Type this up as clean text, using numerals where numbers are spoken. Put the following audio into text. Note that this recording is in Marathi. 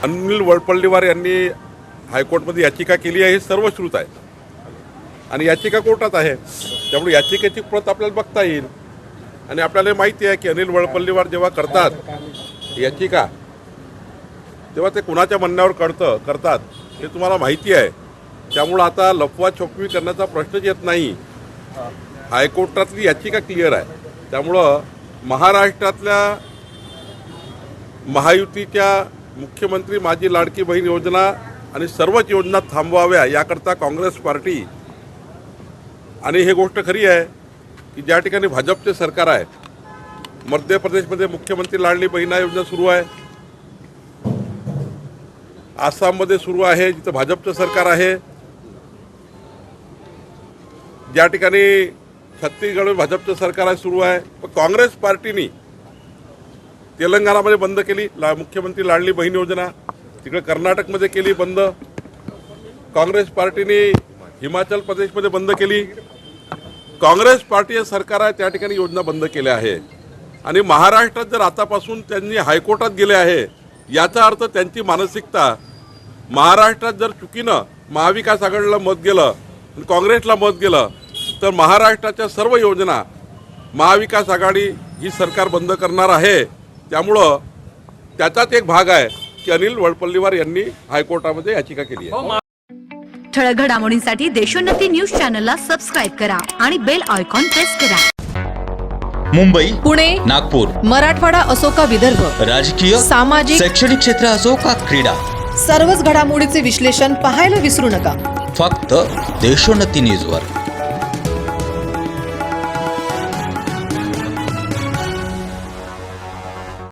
अनिल वडपल्लीवार यांनी हायकोर्टमध्ये याचिका केली आहे हे सर्वश्रुत आहे आणि याचिका कोर्टात आहे, त्यामुळे याचिकेची प्रत आपल्याला बघता येईल. आणि आपल्याला माहिती आहे की अनिल वडपल्लीवार जेव्हा करतात याचिका तेव्हा ते कुणाच्या म्हणण्यावर करतात हे तुम्हाला माहिती आहे. त्यामुळं आता लफवा छपवी करण्याचा प्रश्नच येत नाही. हायकोर्टातली याचिका क्लिअर आहे. त्यामुळं महाराष्ट्रातल्या महायुतीच्या मुख्यमंत्री माझी लाडकी बहीण योजना आणि सर्वच योजना थांबवाव्या याकरता काँग्रेस पार्टी आणि हे गोष्ट खरी आहे की ज्या ठिकाणी भाजपचे सरकार आहे, मध्य प्रदेशमध्ये मुख्यमंत्री लाडली बहिणा योजना सुरू आहे, आसाममध्ये सुरू आहे जिथं भाजपचं सरकार आहे, ज्या ठिकाणी छत्तीसगडमध्ये भाजपचं सरकार आहे सुरू आहे. पण काँग्रेस पार्टीनी तेलंगणामध्ये बंद केली मुख्यमंत्री लाडली बहीण योजना, तिकडे कर्नाटकमध्ये केली बंद. काँग्रेस पार्टीने हिमाचल प्रदेशमध्ये बंद केली. काँग्रेस पार्टी सरकार आहे त्या ठिकाणी योजना बंद केल्या आहे. आणि महाराष्ट्रात जर आतापासून त्यांनी हायकोर्टात गेले आहे याचा अर्थ त्यांची मानसिकता महाराष्ट्रात जर चुकीनं महाविकास आघाडीला मत गेलं आणि काँग्रेसला मत गेलं तर महाराष्ट्राच्या सर्व योजना महाविकास आघाडी ही सरकार बंद करणार आहे. त्यामुळं त्याचाच एक भाग आहे की अनिल वडपल्लीवार यांनी हायकोर्टामध्ये याचिका केली आहे. ठळक घडामोडींसाठी देशोन्नती न्यूज चॅनलला सबस्क्राईब करा आणि बेल आयकॉन प्रेस करा. मुंबई, पुणे, नागपूर, मराठवाडा असो का विदर्भ, राजकीय, सामाजिक, शैक्षणिक क्षेत्र असो का क्रीडा, सर्वच घडामोडीचे विश्लेषण पाहायला विसरू नका. फक्त देशोन्नती न्यूजवर.